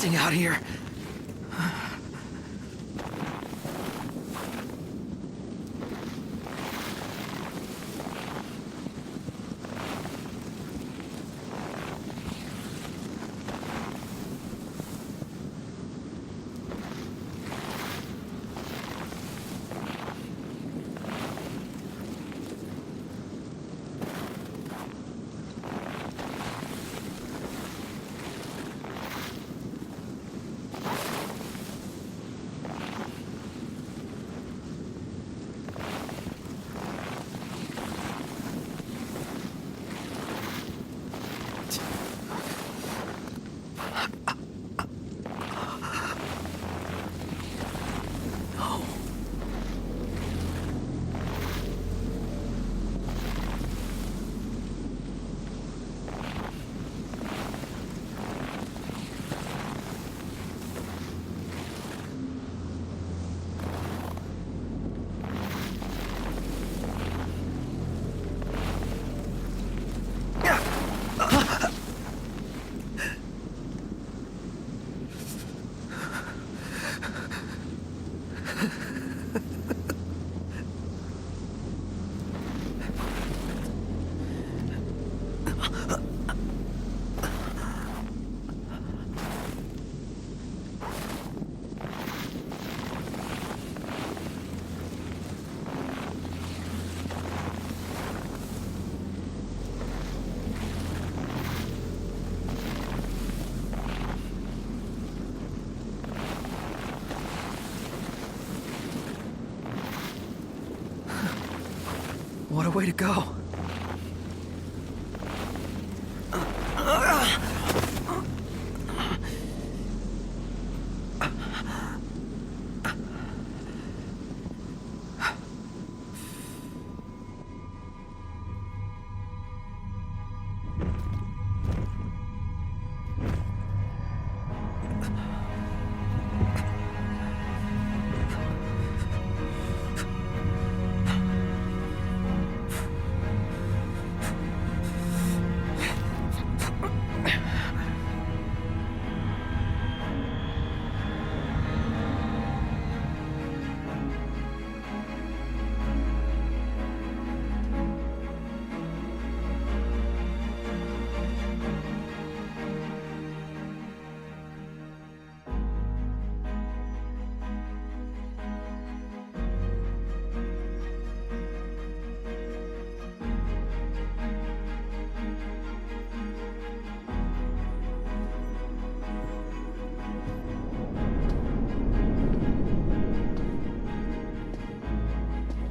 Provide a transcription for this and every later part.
freezing out here. What a way to go.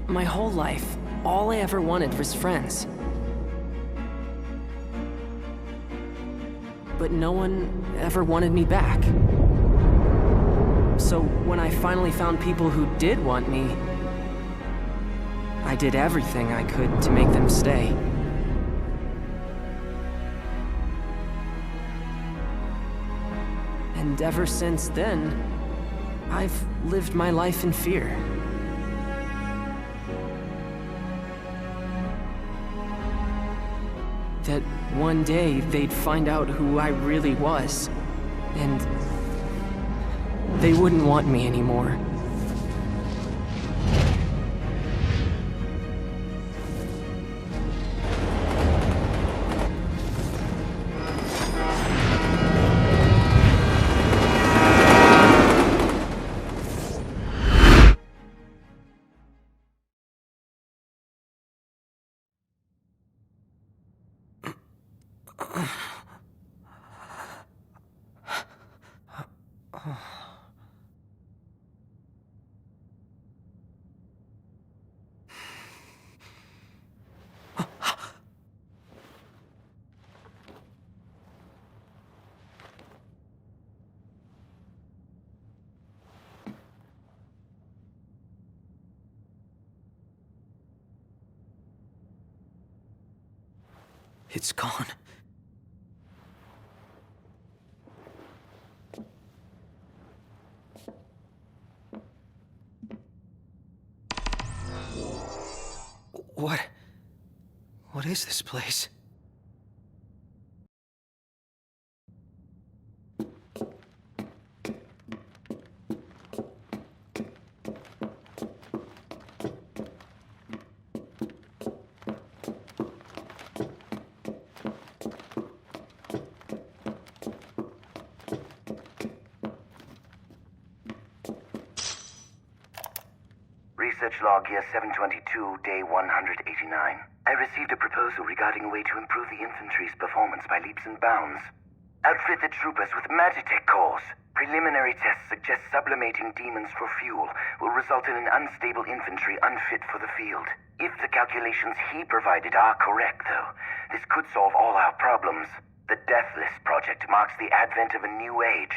My whole life, all I ever wanted was friends. But no one ever wanted me back. So when I finally found people who did want me, I did everything I could to make them stay. And ever since then, I've lived my life in fear. That one day they'd find out who I really was, and they wouldn't want me anymore. It's gone. What is this place? Research log year 722, day 189. I received a proposal regarding a way to improve the infantry's performance by leaps and bounds. Outfit the troopers with Magitech cores. Preliminary tests suggest sublimating demons for fuel will result in an unstable infantry unfit for the field. If the calculations he provided are correct, though, this could solve all our problems. The Deathless Project marks the advent of a new age.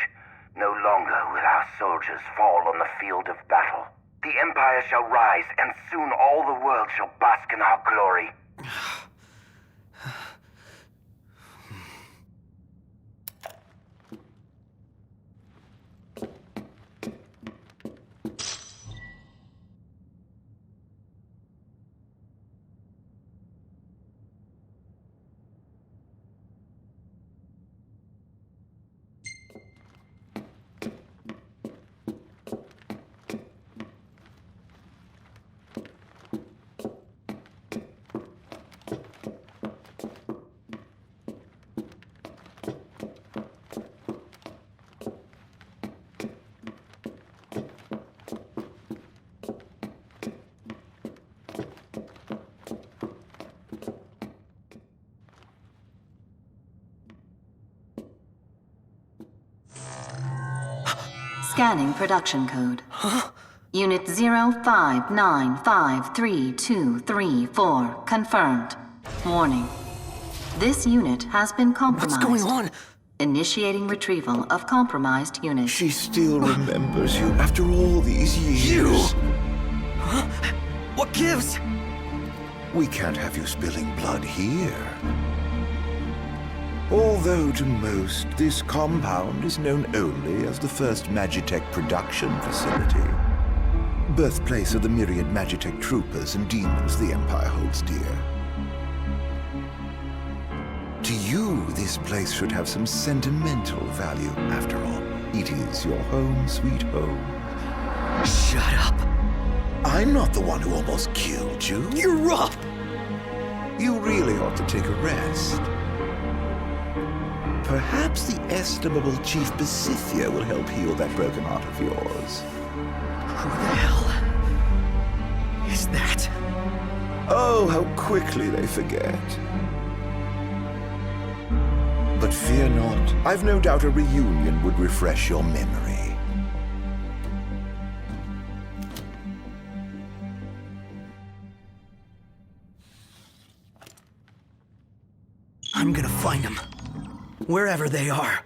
No longer will our soldiers fall on the field of battle. The Empire shall rise, and soon all the world shall bask in our glory. Scanning production code. Unit 05953234 confirmed. Warning. This unit has been compromised. What's going on? Initiating retrieval of compromised unit. She still remembers you after all these years. You? Huh? What gives? We can't have you spilling blood here. Although to most, this compound is known only as the first Magitech production facility. Birthplace of the myriad Magitech troopers and demons the Empire holds dear. To you, this place should have some sentimental value. After all, it is your home, sweet home. Shut up. I'm not the one who almost killed you. You're up! You really ought to take a rest. Perhaps the estimable Chief Besithia will help heal that broken heart of yours. Who the hell is that? Oh, how quickly they forget. But fear not. I've no doubt a reunion would refresh your memory. I'm gonna find them. Wherever they are.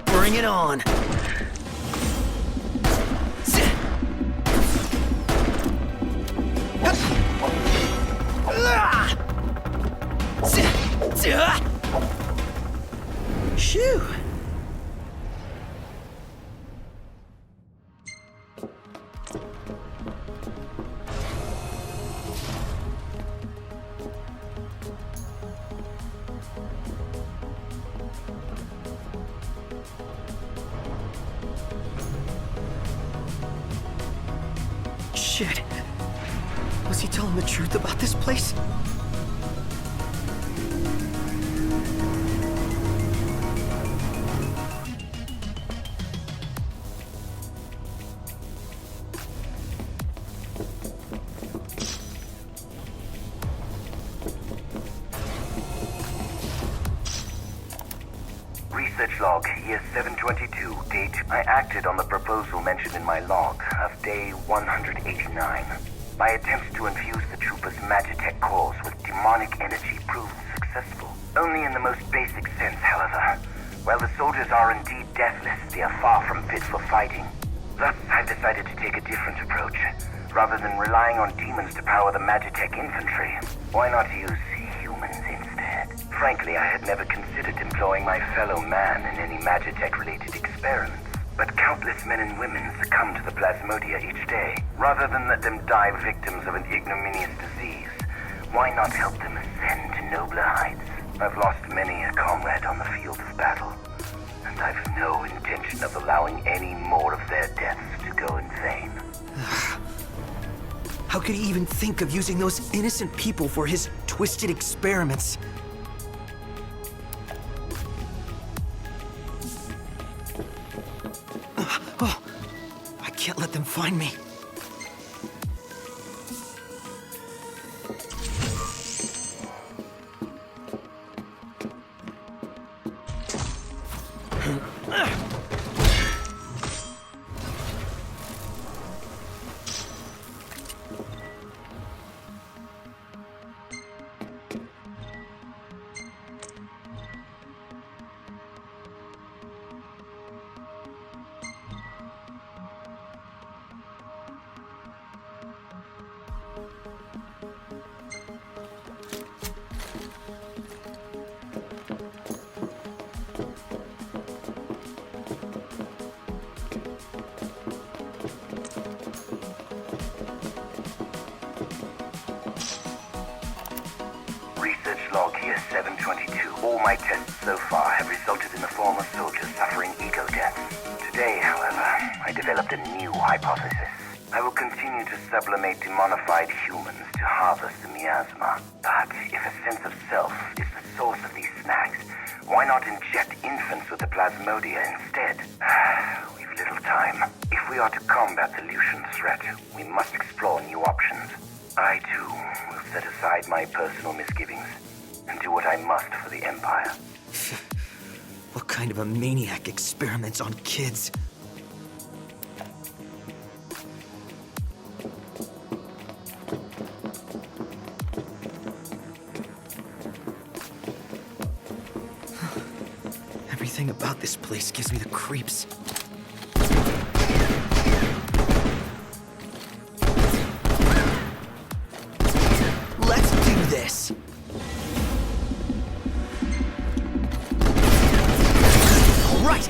Bring it on. Shoo. Shit. Was he telling the truth about this place? Research log, year 722, date. I acted on the proposal mentioned in my log of day 189. My attempts to infuse the troopers' magitech cores with demonic energy proved successful. Only in the most basic sense, however. While the soldiers are indeed deathless, they are far from fit for fighting. Thus, I've decided to take a different approach. Rather than relying on demons to power the magitech infantry, why not use humans instead? Frankly, I had never considered employing my fellow man in any magitech-related experiments. But countless men and women succumb to the plasmodia each day. Rather than let them die victims of an ignominious disease, why not help them ascend to nobler heights? I've lost many a comrade on the field of battle, and I've no intention of allowing any more of their deaths to go in vain. How could he even think of using those innocent people for his twisted experiments? Oh, I can't let them find me. Research log here 722. All my tests so far have resulted in the former soldiers suffering ego deaths. Today, however, I developed a new hypothesis. I will continue to sublimate demonified humans to harvest the miasma. But if a sense of self is the source of these snacks, why not inject infants with the plasmodia instead? We've little time. If we are to combat the Lucian threat, we must explore new options. I, too, will set aside my personal misgivings and do what I must for the Empire. What kind of a maniac experiments on kids? Everything about this place gives me the creeps. Let's do this! All right!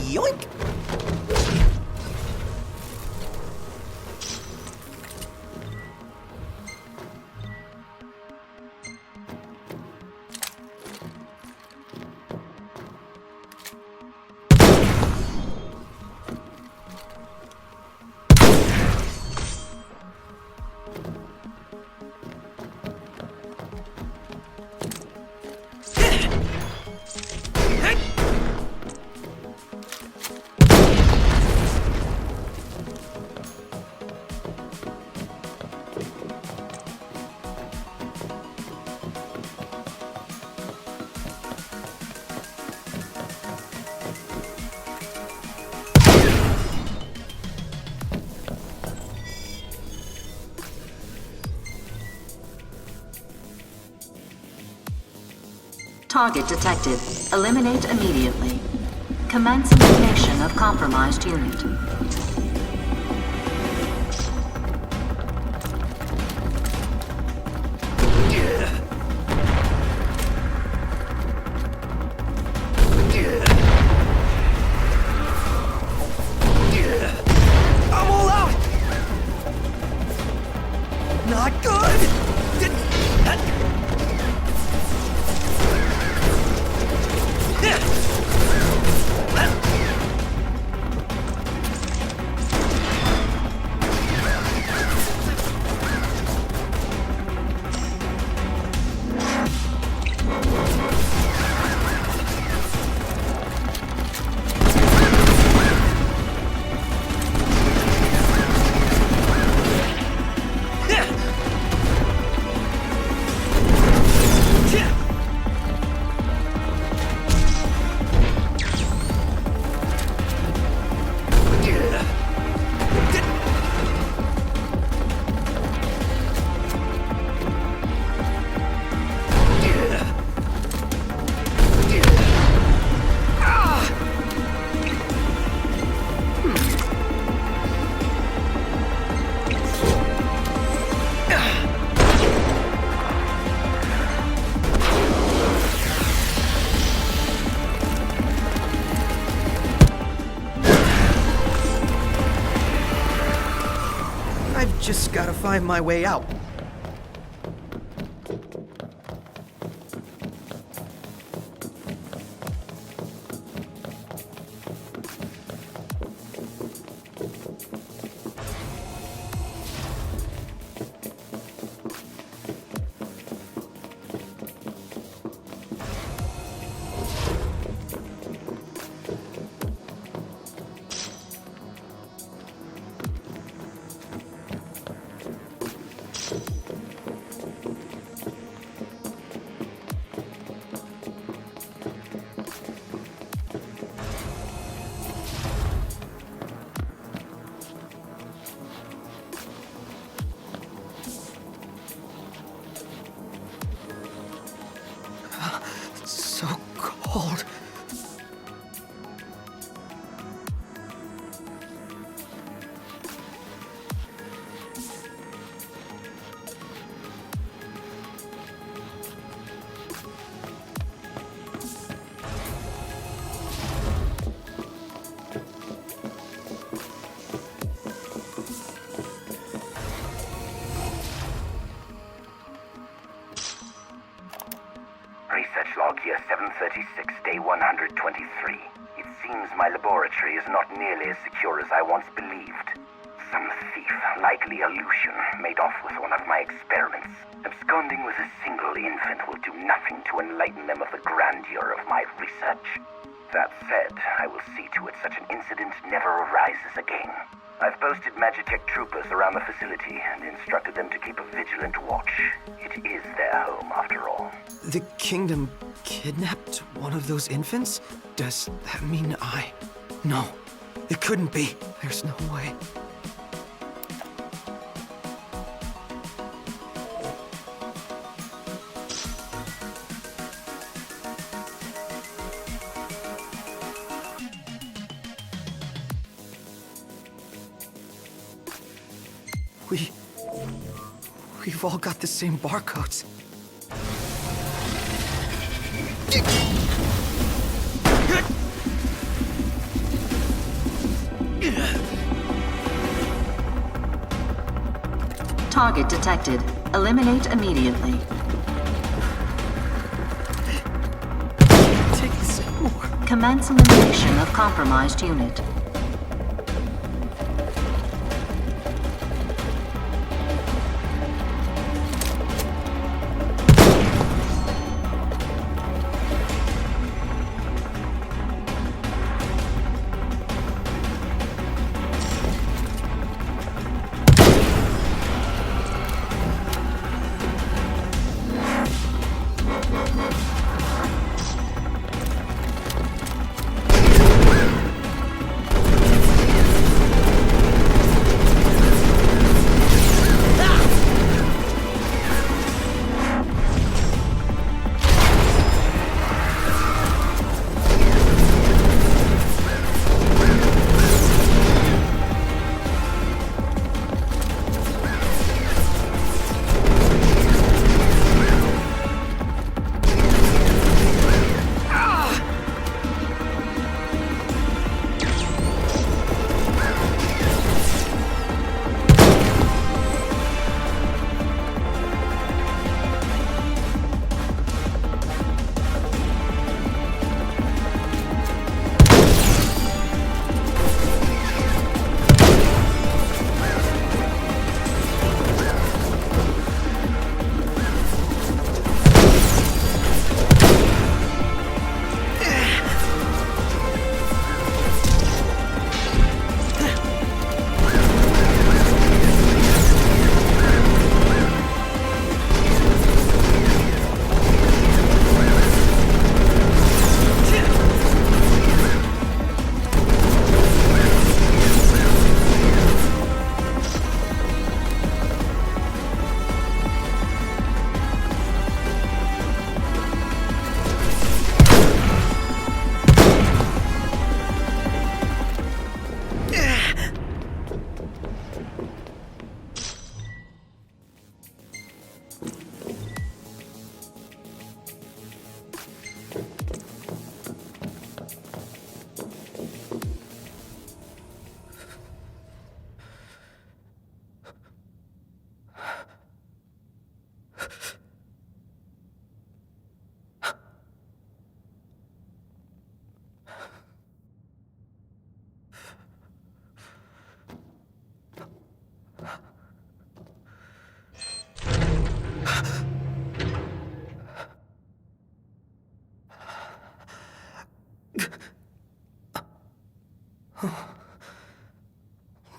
Yoink! Target detected. Eliminate immediately. Commence elimination of compromised unit. I'm all out! Not good! I've just gotta find my way out. So cold. Research log year 736, day 123. It seems my laboratory is not nearly as secure as I once believed. Some thief, likely a Lucian, made off with one of my experiments. Absconding with a single infant will do nothing to enlighten them of the grandeur of my research. That said, I will see to it such an incident never arises again. I've posted Magitech troopers around the facility and instructed them to keep a vigilant watch. It is their home, after all. The kingdom kidnapped one of those infants? Does that mean I... No, it couldn't be. There's no way. We've all got the same barcodes. target detected. Eliminate immediately. Take a sip more. Commence elimination of compromised unit.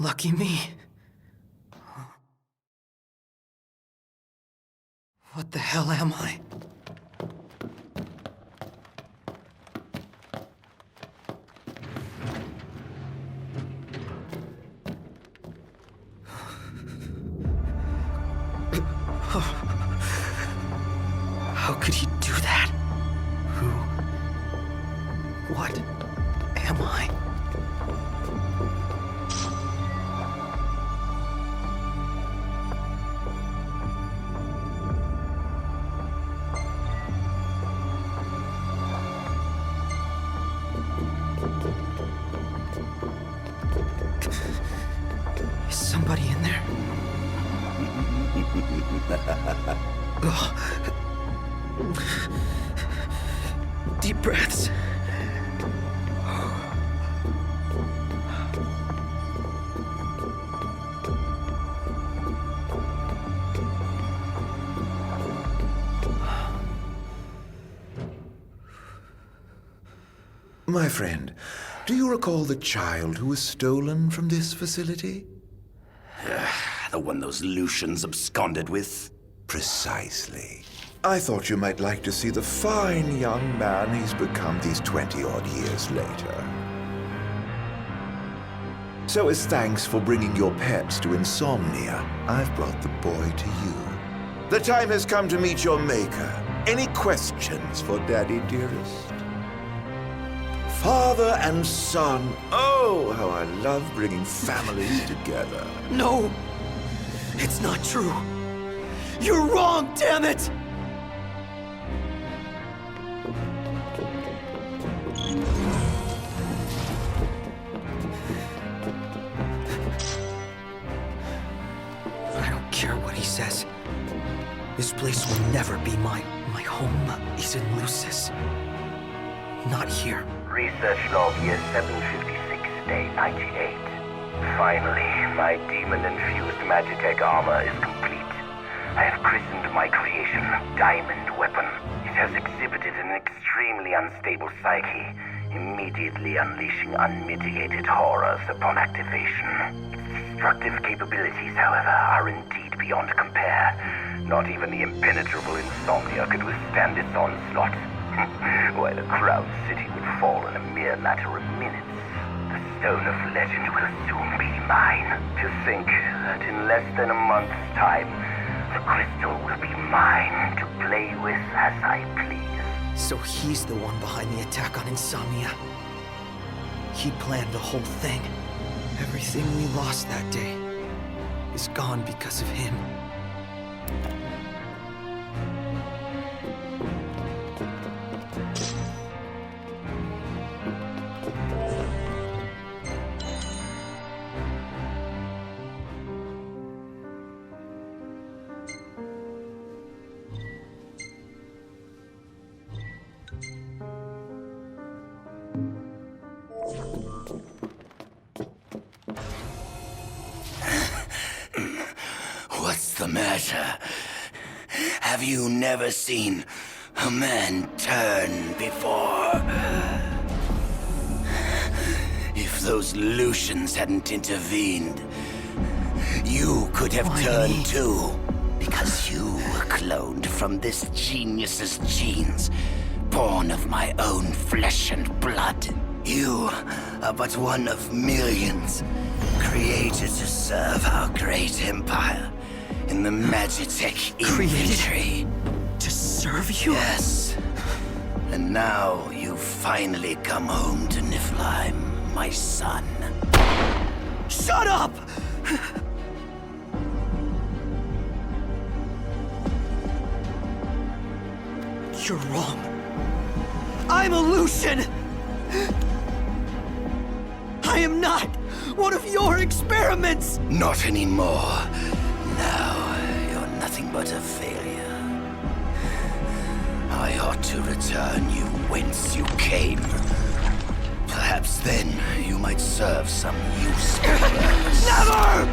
Lucky me. What the hell am I? How could he do that? Who? What am I? Is somebody in there? Ugh. Deep breaths. My friend, do you recall the child who was stolen from this facility? The one those Lucians absconded with? Precisely. I thought you might like to see the fine young man he's become these 20-odd years later. So as thanks for bringing your pets to insomnia, I've brought the boy to you. The time has come to meet your maker. Any questions for Daddy, dearest? Father and son. Oh, how I love bringing families together. No! It's not true! You're wrong, damn it! I don't care what says. This place will never be my home is in Lucis. Not here. Research log year 756, day 98. Finally, my demon-infused Magitech armor is complete. I have christened my creation Diamond Weapon. It has exhibited an extremely unstable psyche, immediately unleashing unmitigated horrors upon activation. Its destructive capabilities, however, are indeed beyond compare. Not even the impenetrable insomnia could withstand its onslaught. While a crowned city would fall in a mere matter of minutes, the Stone of Legend will soon be mine. To think that in less than a month's time, the crystal will be mine to play with as I please. So he's the one behind the attack on Insomnia. He planned the whole thing. Everything we lost that day is gone because of him. What's the matter? Have you never seen a man turn before? If those Lucians hadn't intervened, you could have turned too. Because you were cloned from this genius's genes, born of my own flesh and blood. You are but one of millions, created to serve our great empire in the Magitech infantry. To serve you? Yes. And now you've finally come home to Niflheim, my son. Shut up! You're wrong. I'm a Lucian! I am not one of your experiments! Not anymore. Now, you're nothing but a failure. I ought to return you whence you came. Perhaps then you might serve some useful purpose. Never!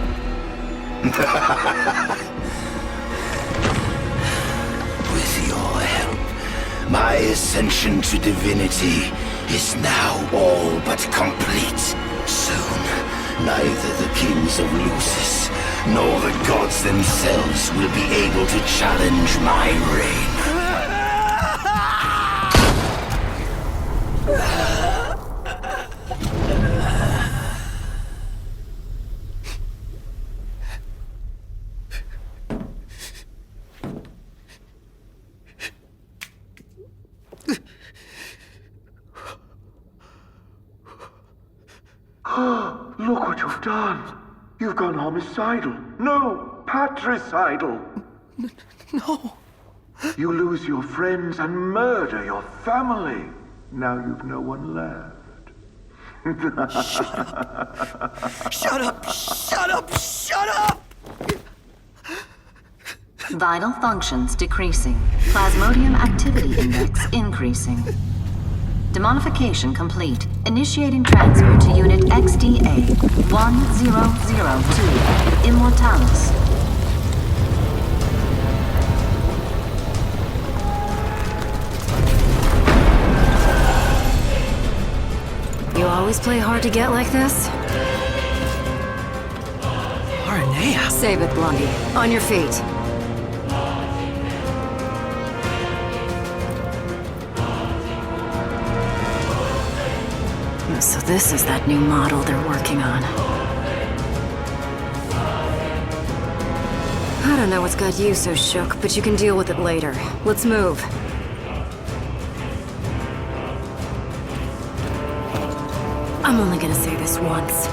With your help, my ascension to divinity is now all but complete. Soon, neither the kings of Lucis nor the gods themselves will be able to challenge my reign. Look what you've done. You've gone homicidal. No, patricidal. No. You lose your friends and murder your family. Now you've no one left. Shut up! Shut up! Shut up! Vital functions decreasing. Plasmodium activity index increasing. Demonification complete. Initiating transfer to Unit XDA 1002, Immortalis. You always play hard to get like this? Aranea. Save it, Blondie. On your feet. So this is that new model they're working on. I don't know what's got you so shook, but you can deal with it later. Let's move. I'm only gonna say this once.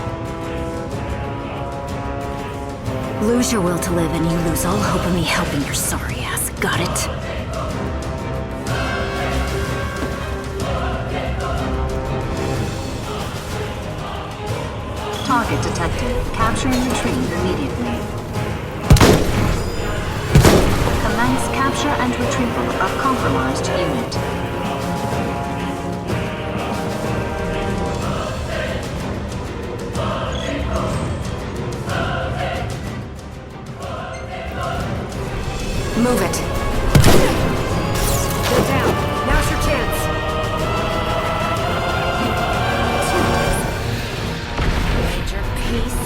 Lose your will to live and you lose all hope of me helping your sorry ass. Got it? Target detected. Capture and retrieve immediately. Capture and retrieval of compromised unit. Move it. Get down. Now's your chance. Hold your peace.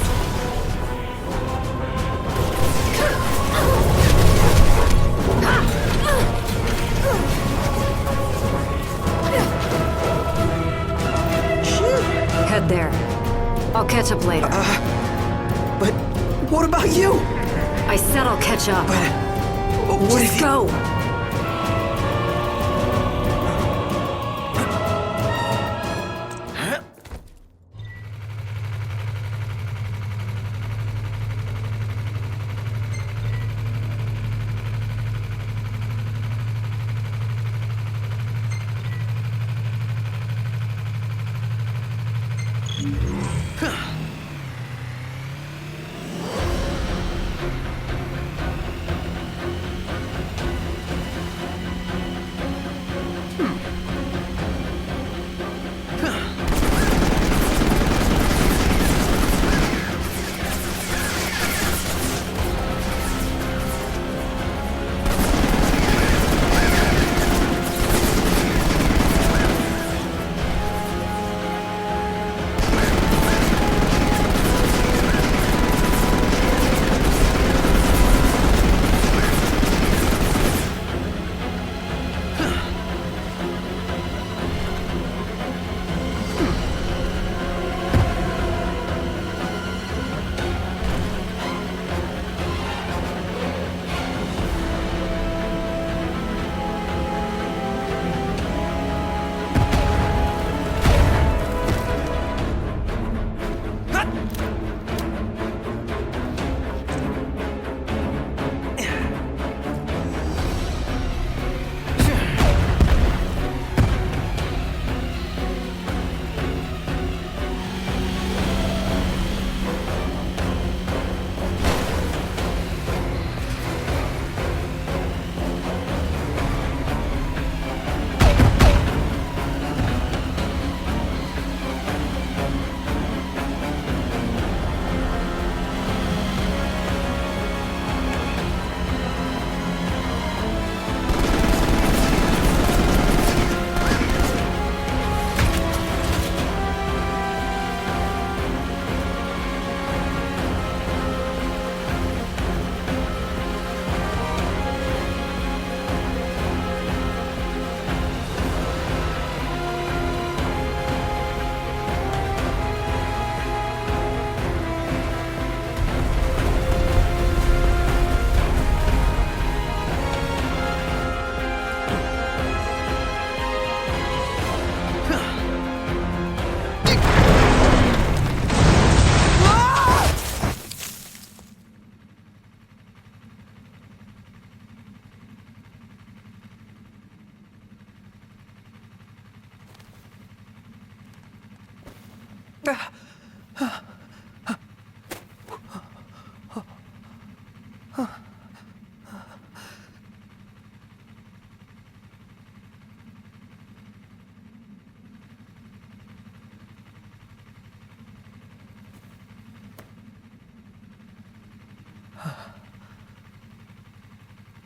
Head there. I'll catch up later. But what about you? I said I'll catch up. But what if Just you... go.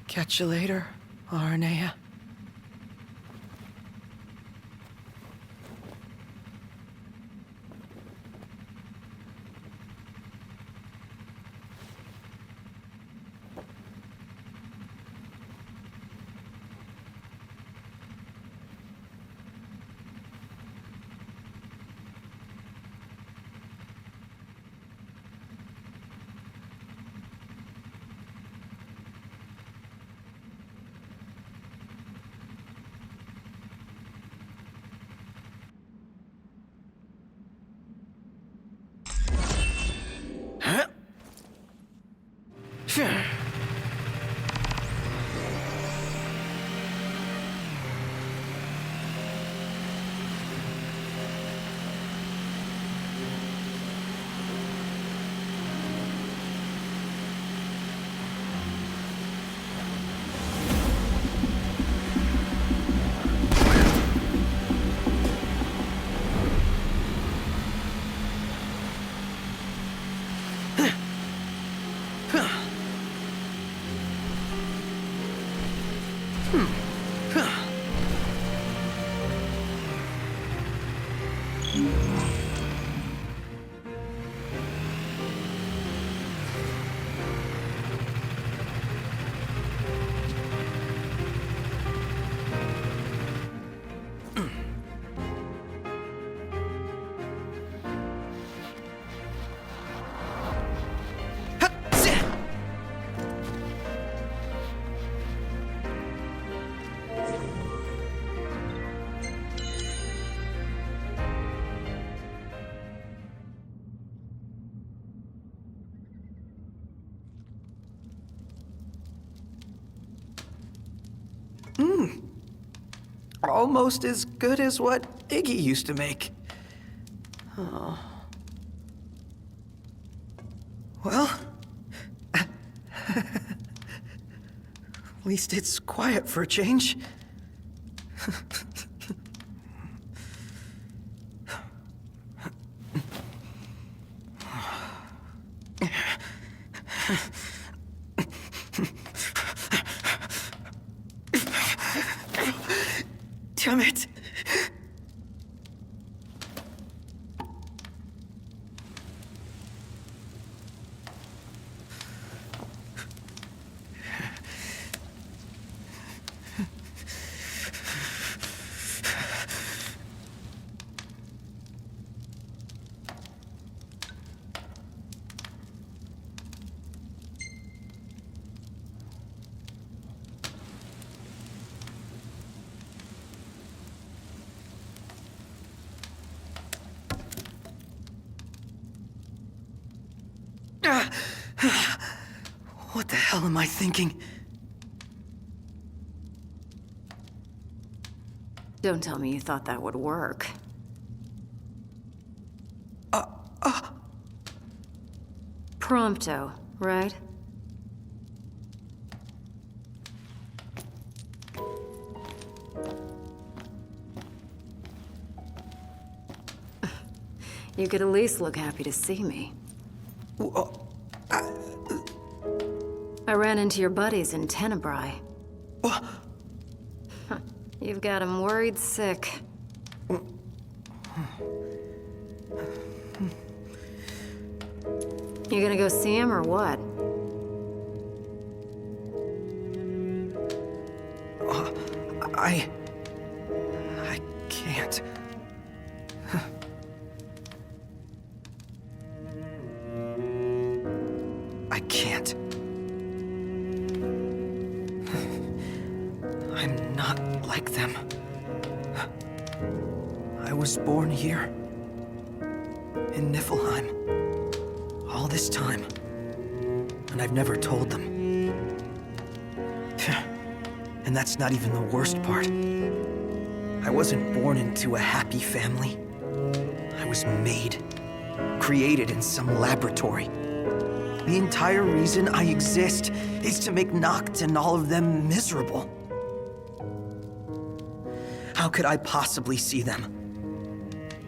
Catch you later, Arnea. Almost as good as what Iggy used to make. Oh. Well, at least it's quiet for a change. Damn it! What the hell am I thinking? Don't tell me you thought that would work. Prompto, right? You could at least look happy to see me. I ran into your buddies in Tenebrae. You've got them worried sick. You gonna go see him or what? I can't. I can't. I'm not like them. I was born here, in Niflheim, all this time, and I've never told them. And that's not even the worst part. I wasn't born into a happy family. I was made, created in some laboratory. The entire reason I exist is to make Noct and all of them miserable. How could I possibly see them?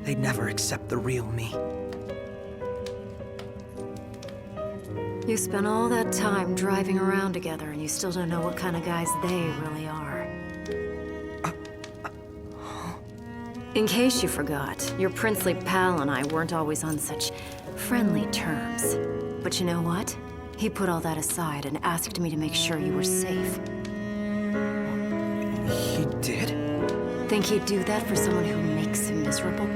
They'd never accept the real me. You spent all that time driving around together and you still don't know what kind of guys they really are. In case you forgot, your princely pal and I weren't always on such friendly terms. But you know what? He put all that aside and asked me to make sure you were safe. He did? Think he'd do that for someone who makes him miserable?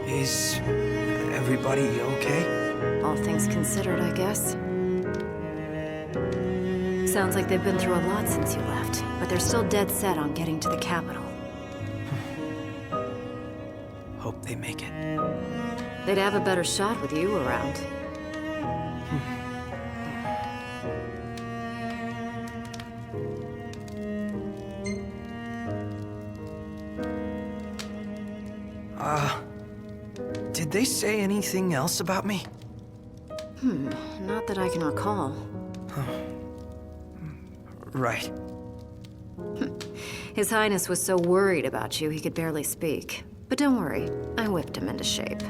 Is everybody okay? All things considered, I guess. Sounds like they've been through a lot since you left, but they're still dead set on getting to the capital. Hope they make it. They'd have a better shot with you around. Did they say anything else about me? Not that I can recall. Right. His Highness was so worried about you, he could barely speak. But don't worry, I whipped him into shape.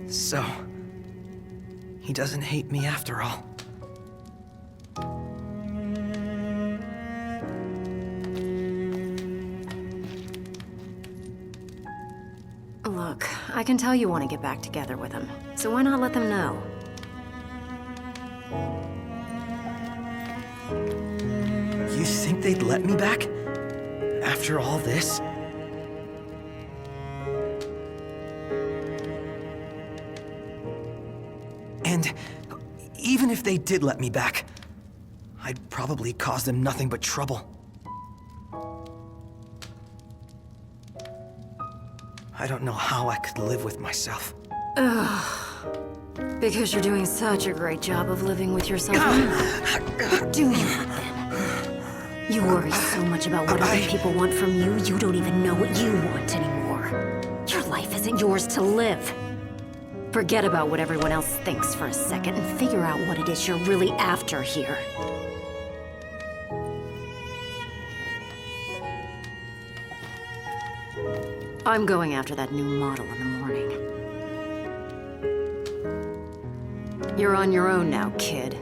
So, he doesn't hate me after all. Look, I can tell you want to get back together with him, so why not let them know? You think they'd let me back? After all this? And even if they did let me back, I'd probably cause them nothing but trouble. I don't know how I could live with myself. Because you're doing such a great job of living with yourself. Do you then? You worry so much about what other people want from you, you don't even know what you want anymore. Your life isn't yours to live. Forget about what everyone else thinks for a second and figure out what it is you're really after here. I'm going after that new model in the morning. You're on your own now, kid.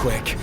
Quick.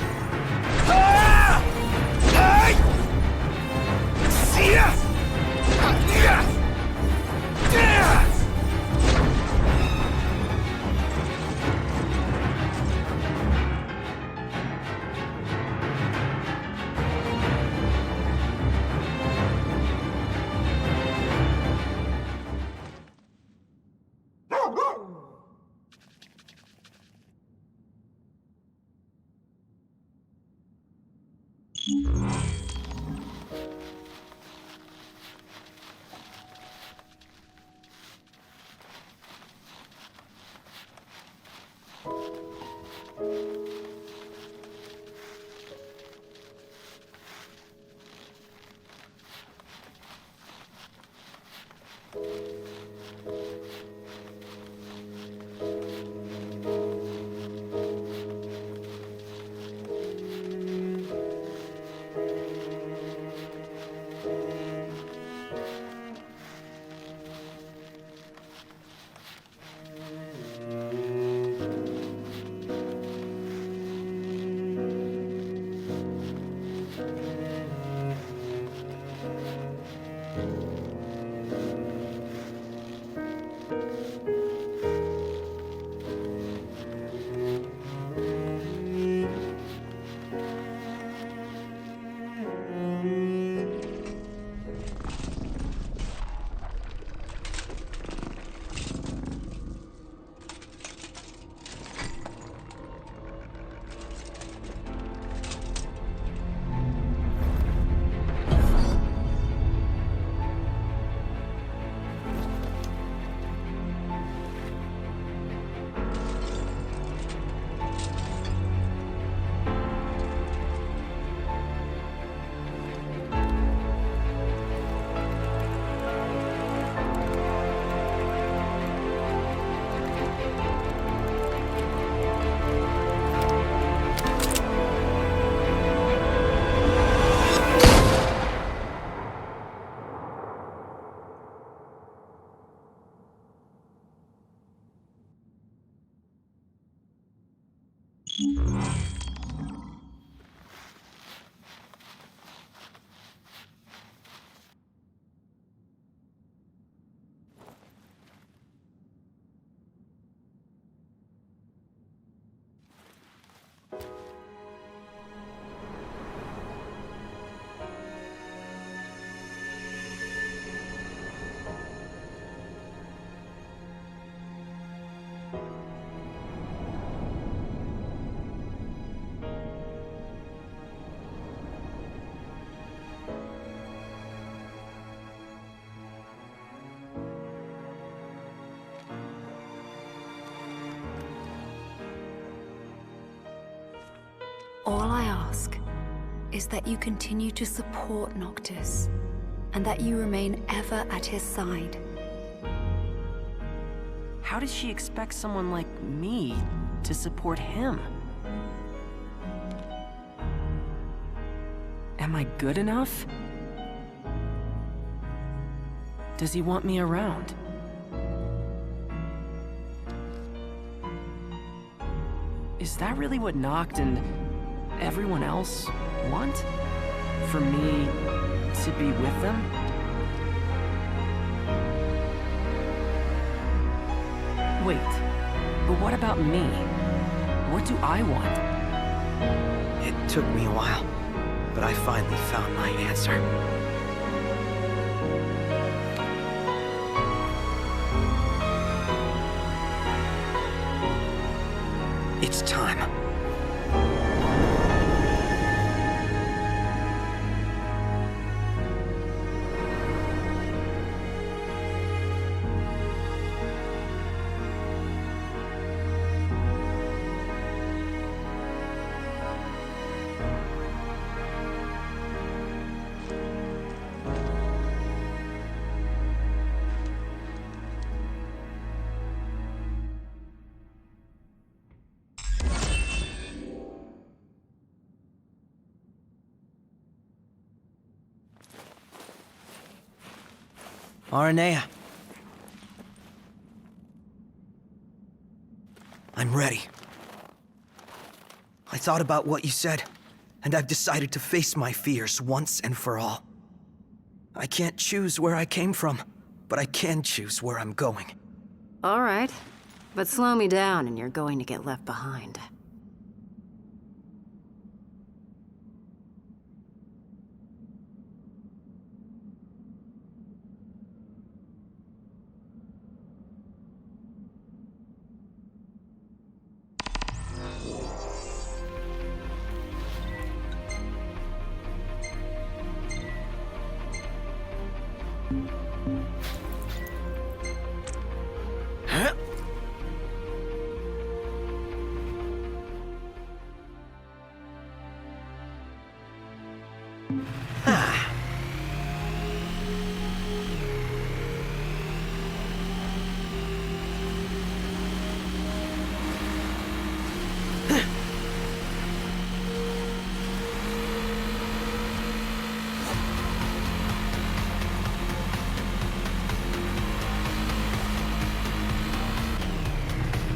All I ask is that you continue to support Noctis, and that you remain ever at his side. How does she expect someone like me to support him? Am I good enough? Does he want me around? Is that really what Noct and everyone else want? For me to be with them? Wait, but what about me? What do I want? It took me a while, but I finally found my answer. It's time. Aranea. I'm ready. I thought about what you said, and I've decided to face my fears once and for all. I can't choose where I came from, but I can choose where I'm going. All right, but slow me down and you're going to get left behind.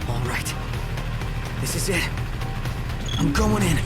All right. This is it. I'm going in.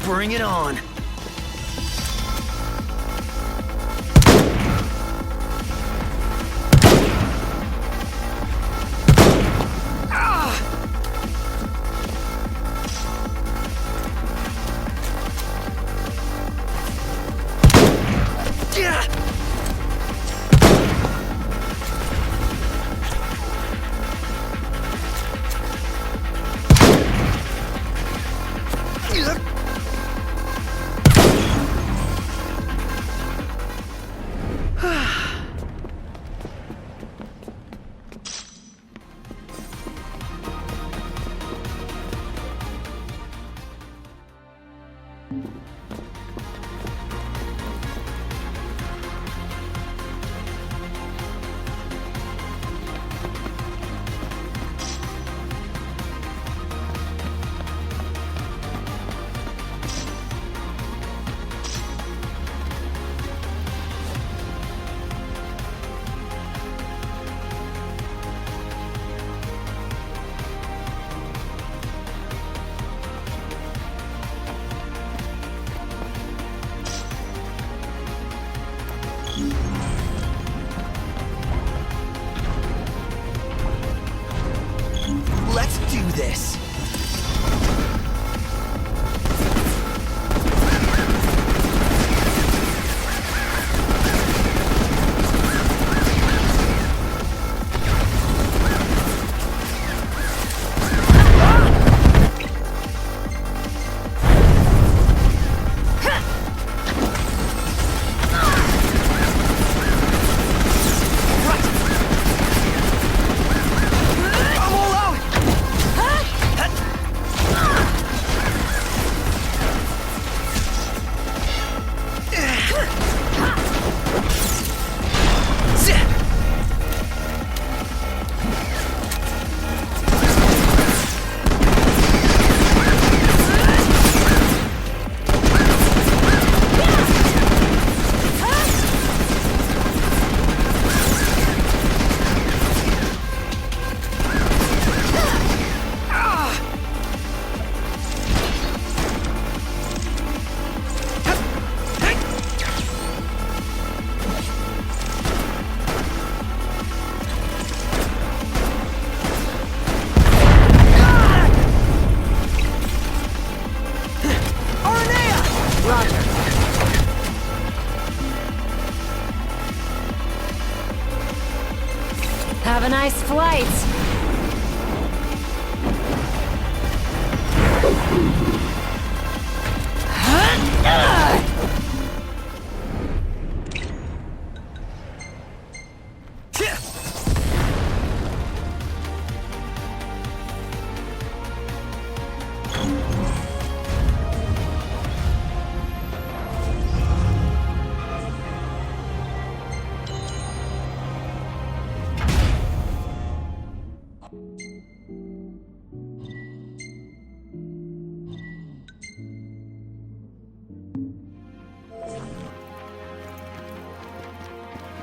Bring it on. Let's do this!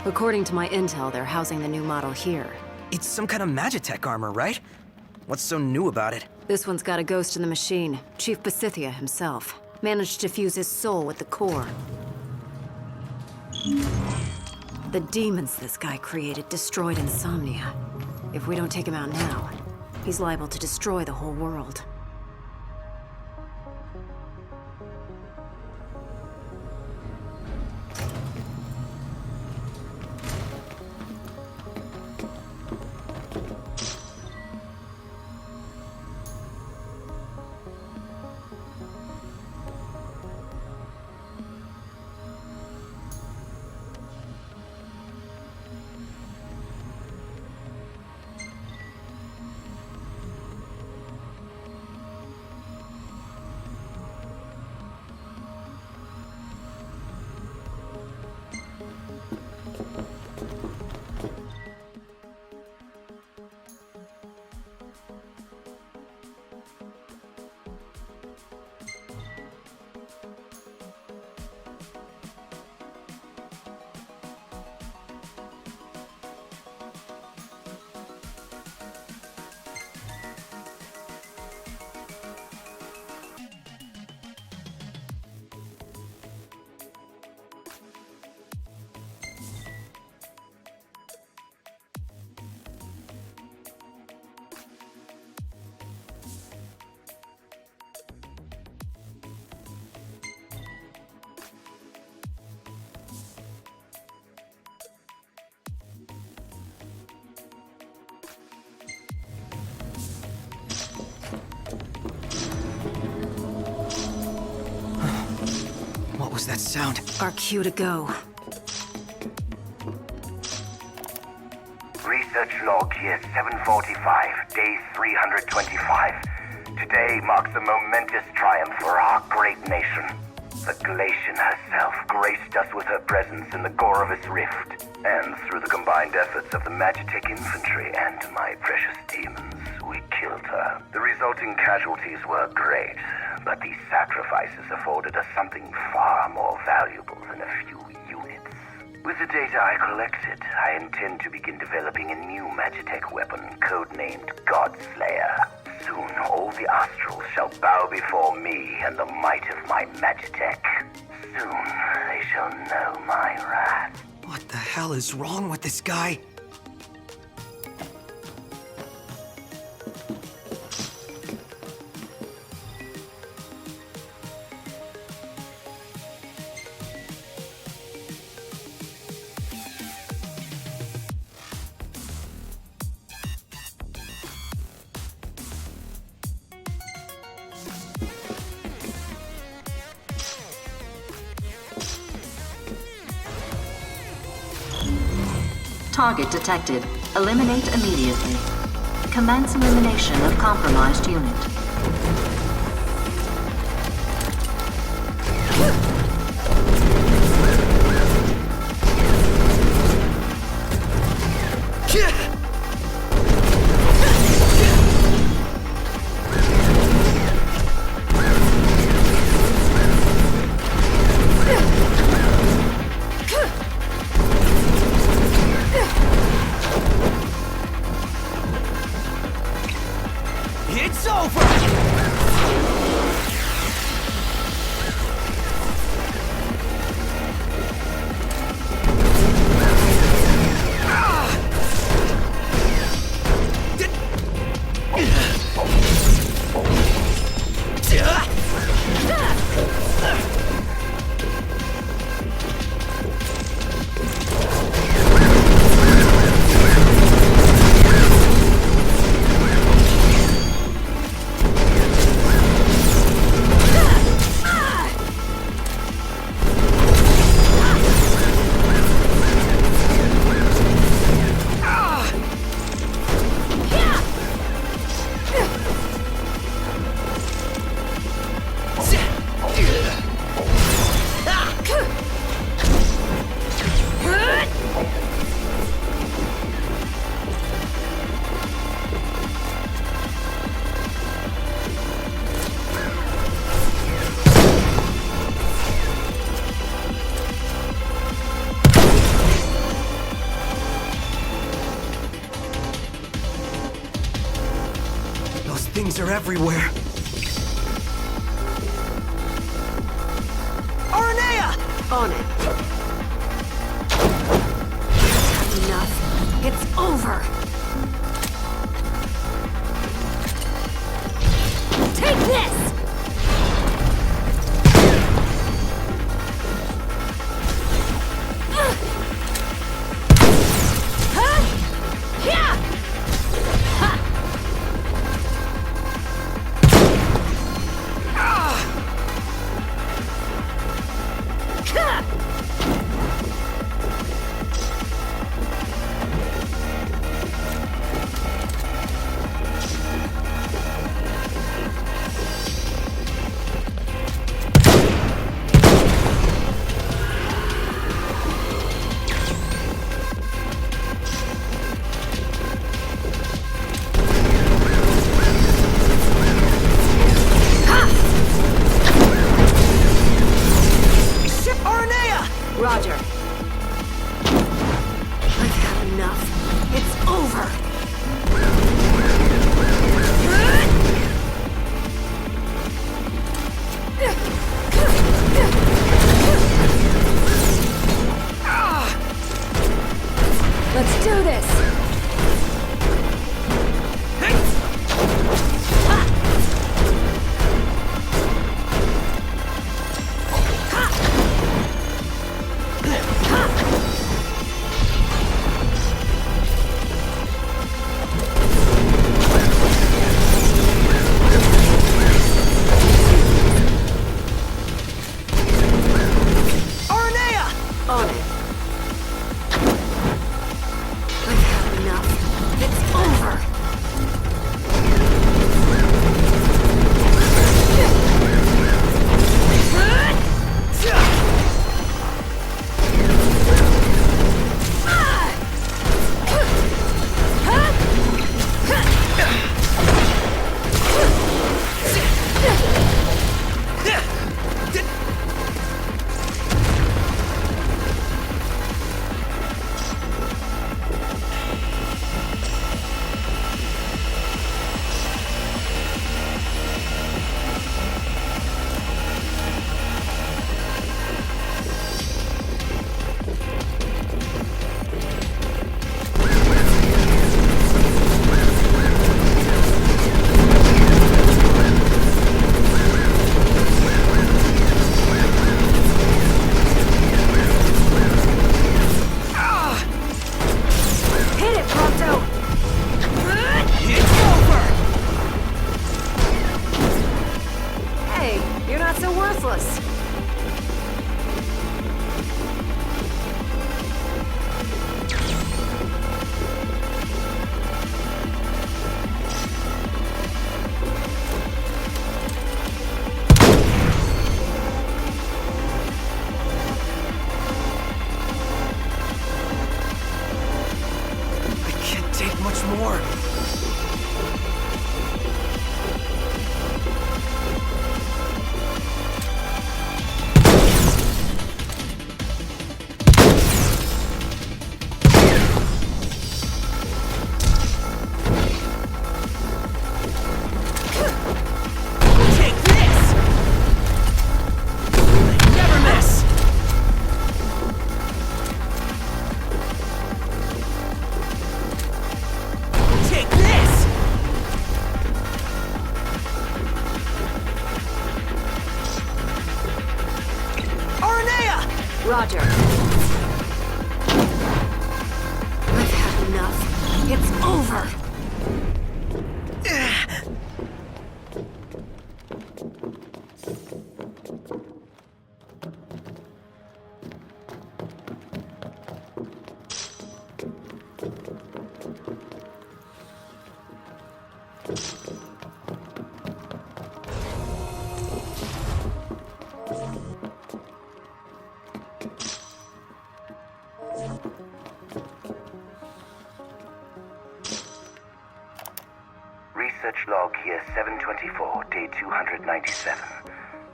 According to my intel, they're housing the new model here. It's some kind of Magitech armor, right? What's so new about it? This one's got a ghost in the machine. Chief Pasithia himself. Managed to fuse his soul with the core. The demons this guy created destroyed Insomnia. If we don't take him out now, he's liable to destroy the whole world. What was that sound? Our cue to go. Research log year 745, day 325. Today marks a momentous triumph for our great nation. The Galatian herself graced us with her presence in the gore of its rift, and through the combined efforts of the Magitech infantry and my precious demons, we killed her. The resulting casualties were great, but these sacrifices afforded us something far more valuable than a few units. With the data I collected, I intend to begin developing a new Magitech weapon codenamed Godslayer. Soon, all the Astrals shall bow before me and the might of my Magitech. Soon, they shall know my wrath. What the hell is wrong with this guy? Target detected. Eliminate immediately. Commence elimination of compromised unit. It's over! Things are everywhere. Aranea! On it. Enough. It's over. Take this! Roger. I've had enough. It's over. Let's do this. Roger. I've had enough. It's over. Research log here 724, day 297.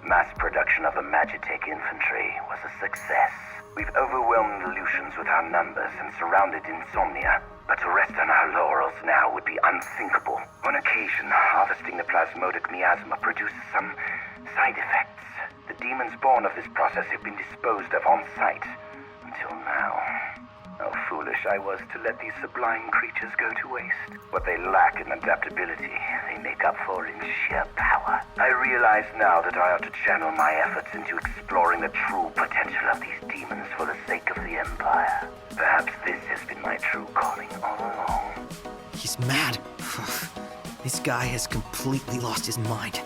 Mass production of the Magitech infantry was a success. We've overwhelmed the Lucians with our numbers and surrounded Insomnia. but to rest on our laurels now would be unthinkable. On occasion, harvesting the plasmodic miasma produces some side effects. The demons born of this process have been disposed of on site. Until now. How foolish I was to let these sublime creatures go to waste. What they lack in adaptability, they make up for in sheer power. I realize now that I ought to channel my efforts into exploring the true potential of these demons for the sake of the Empire. Perhaps this has been my true calling all along. He's mad. This guy has completely lost his mind.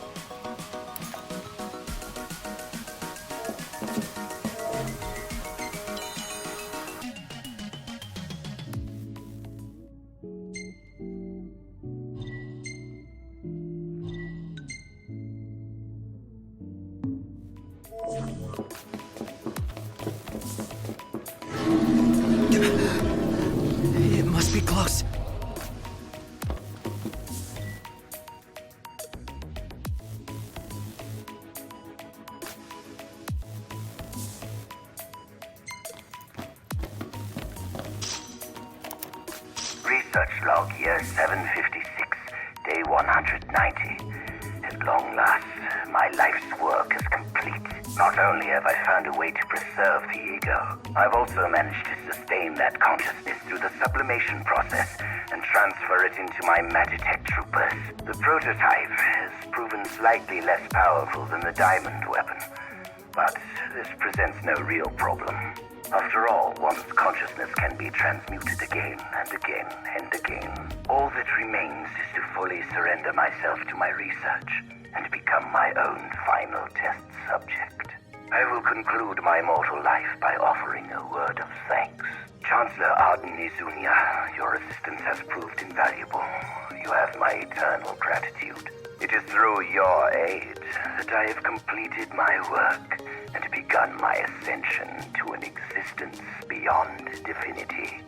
It must be close. Research log year 756, day 190. At long last, my life's work is complete. Not only have I found a way to preserve the ego, I've also managed to sustain that consciousness through the sublimation process and transfer it into my Magitech troopers. The prototype has proven slightly less powerful than the diamond weapon, but this presents no real problem. After all, one's consciousness can be transmuted again and again and again. All that remains is to fully surrender myself to my research and become my own final test subject. I will conclude my mortal life by offering a word of thanks. Chancellor Arden Izunia, your assistance has proved invaluable. You have my eternal gratitude. It is through your aid that I have completed my work and begun my ascension to an existence beyond divinity.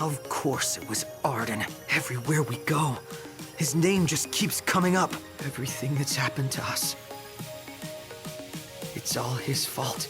Of course it was Arden. Everywhere we go, his name just keeps coming up. Everything that's happened to us, it's all his fault.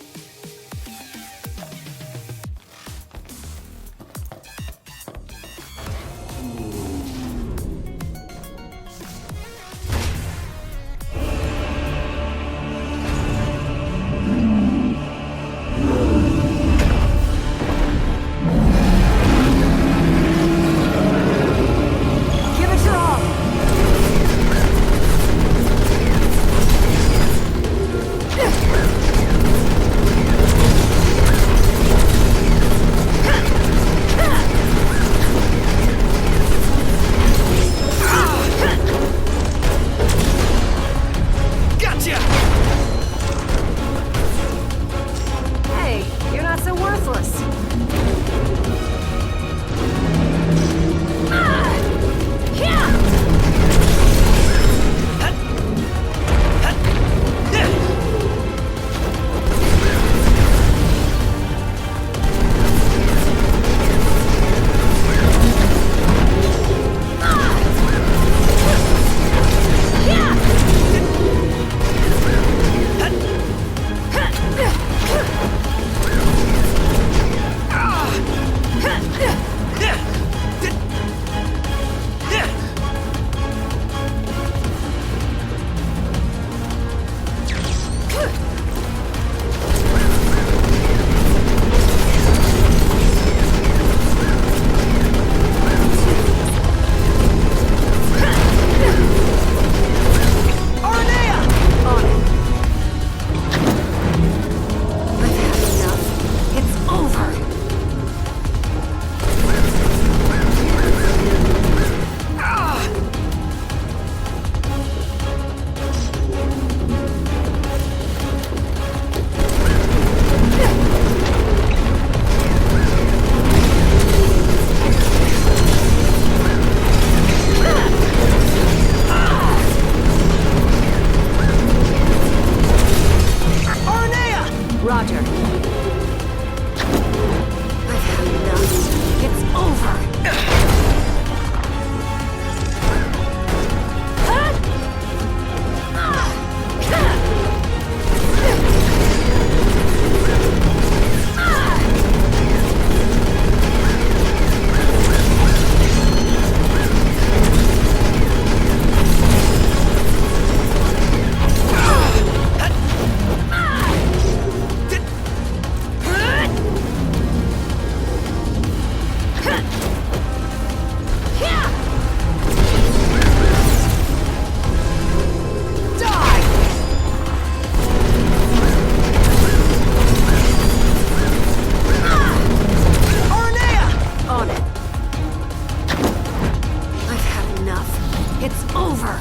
It's over!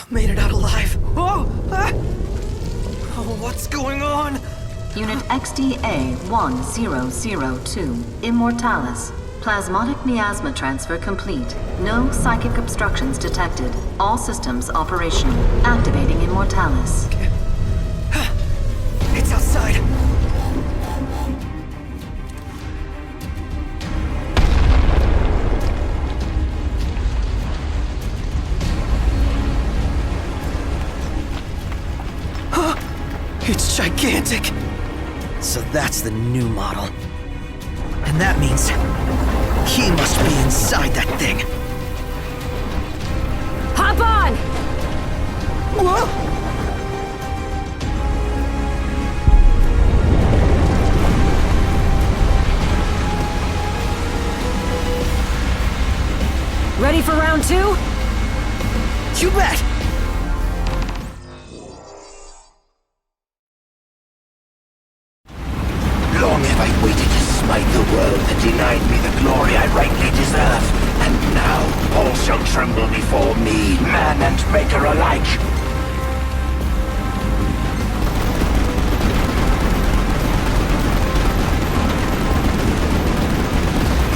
Made it out alive. Oh! Ah! Oh, what's going on? Unit XDA-1002, Immortalis. Plasmodic miasma transfer complete. No psychic obstructions detected. All systems operational. Activating Immortalis. It's outside. It's gigantic! So that's the new model. And that means he must be inside that thing. Hop on! Whoa! Ready for round two? You bet! Long have I waited to smite the world that denied me the glory I rightly deserve. And now all shall tremble before me, man and maker alike.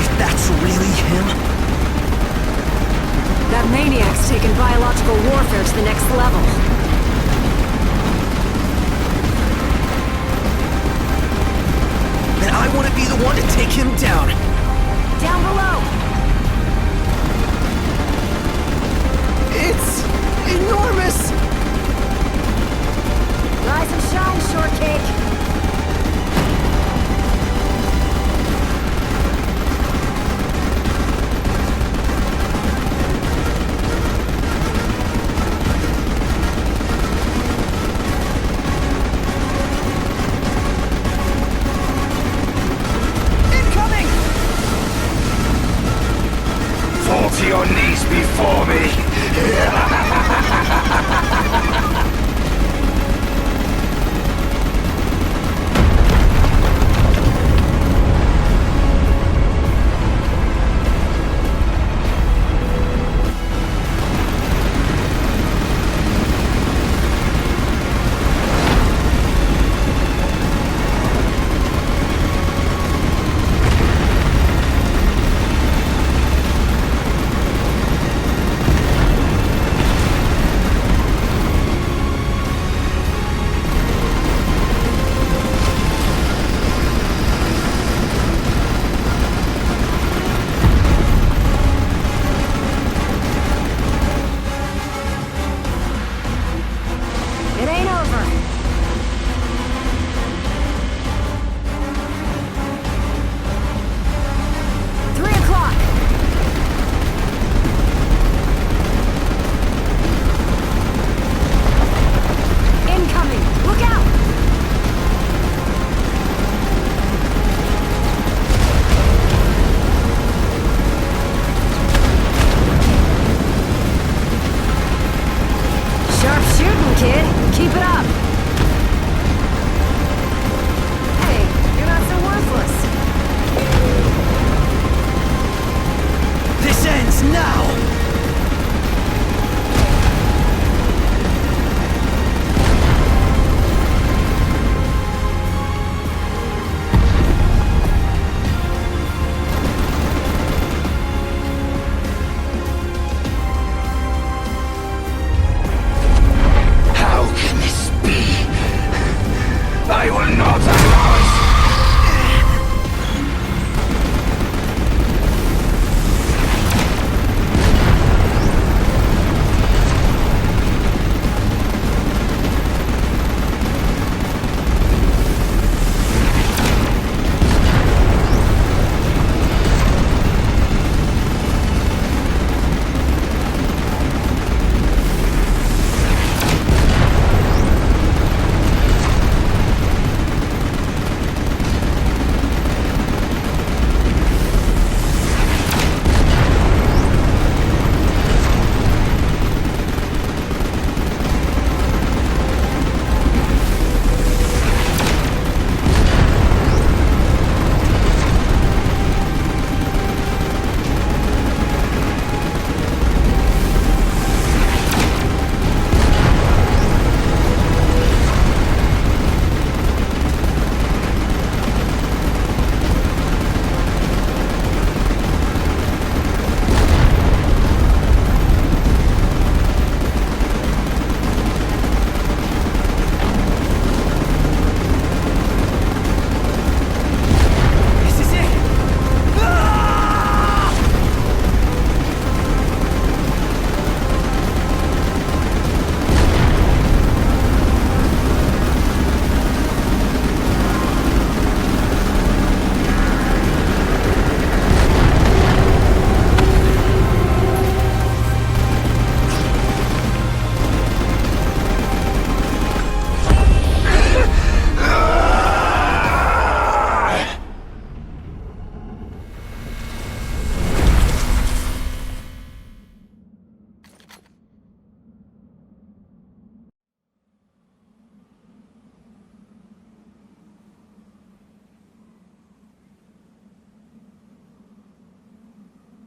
If that's really him... That maniac's taken biological warfare to the next level. Then I want to be the one to take him down. Down below! It's enormous! Rise and shine, shortcake! Fall to your knees before me.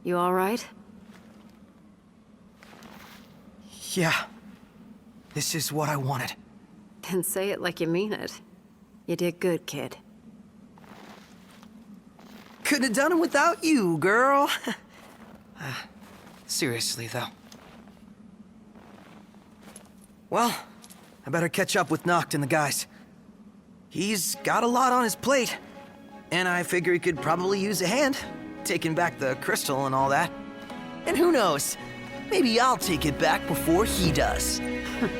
You all right? Yeah. This is what I wanted. Then say it like you mean it. You did good, kid. Couldn't have done it without you, girl. Seriously, though. Well, I better catch up with Noct and the guys. He's got a lot on his plate, and I figure he could probably use a hand, taking back the crystal and all that. And who knows, maybe I'll take it back before he does.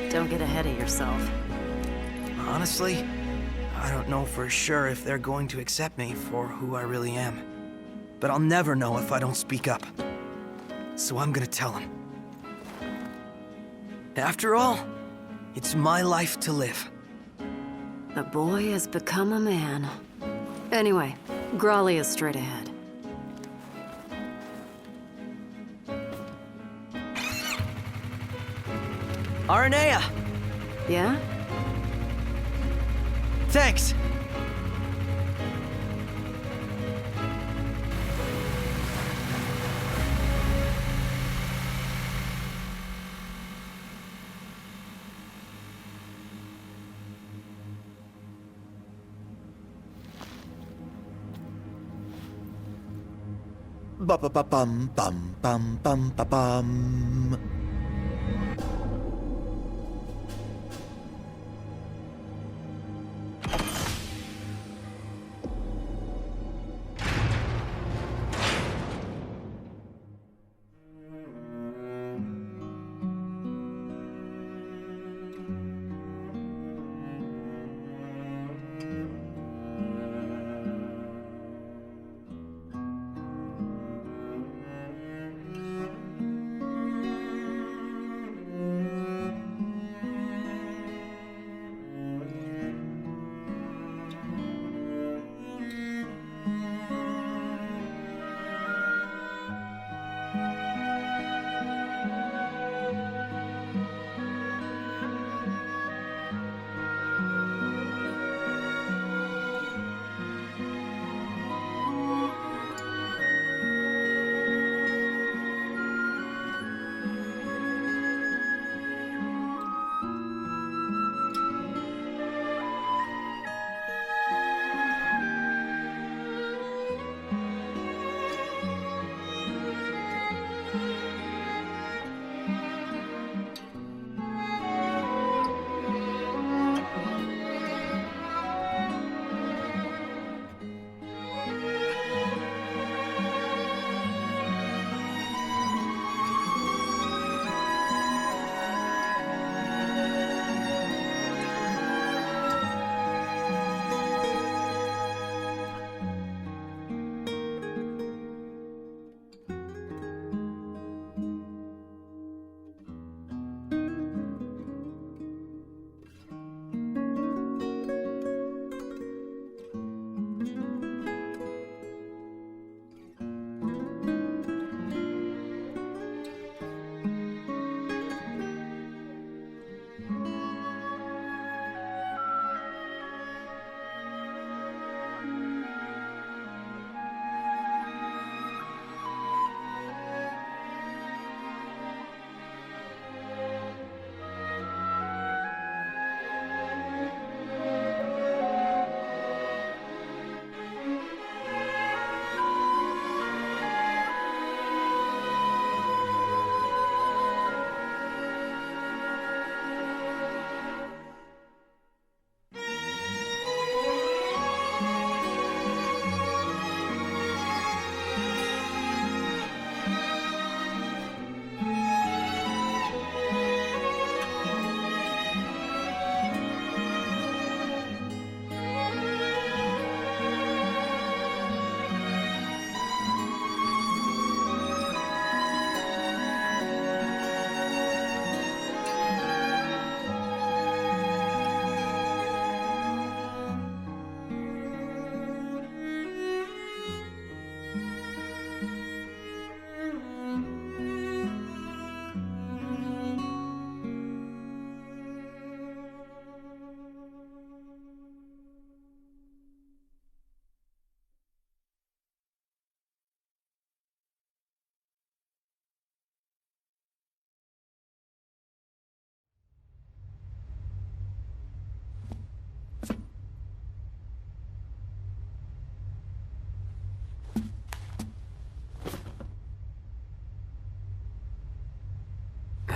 Don't get ahead of yourself. Honestly, I don't know for sure if they're going to accept me for who I really am. But I'll never know if I don't speak up. So I'm gonna tell them. After all, it's my life to live. The boy has become a man. Anyway, Grawley is straight ahead. Aranea! Yeah? Thanks! Ba ba ba bum bum bum bum ba bum.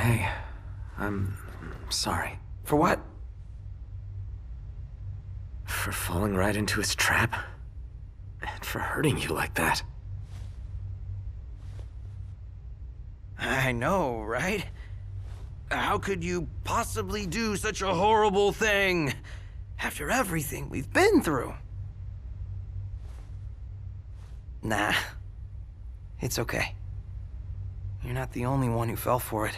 Hey, I'm sorry. For what? For falling right into his trap. And for hurting you like that. I know, right? How could you possibly do such a horrible thing after everything we've been through? Nah, it's okay. You're not the only one who fell for it.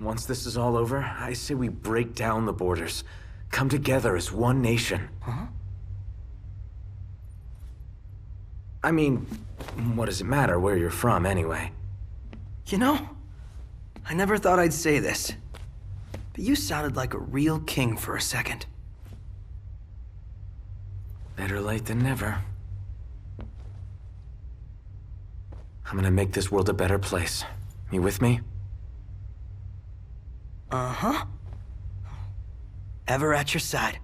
Once this is all over, I say we break down the borders. Come together as one nation. Huh? I mean, what does it matter where you're from, anyway? You know, I never thought I'd say this, but you sounded like a real king for a second. Better late than never. I'm gonna make this world a better place. You with me? Uh-huh. Ever at your side.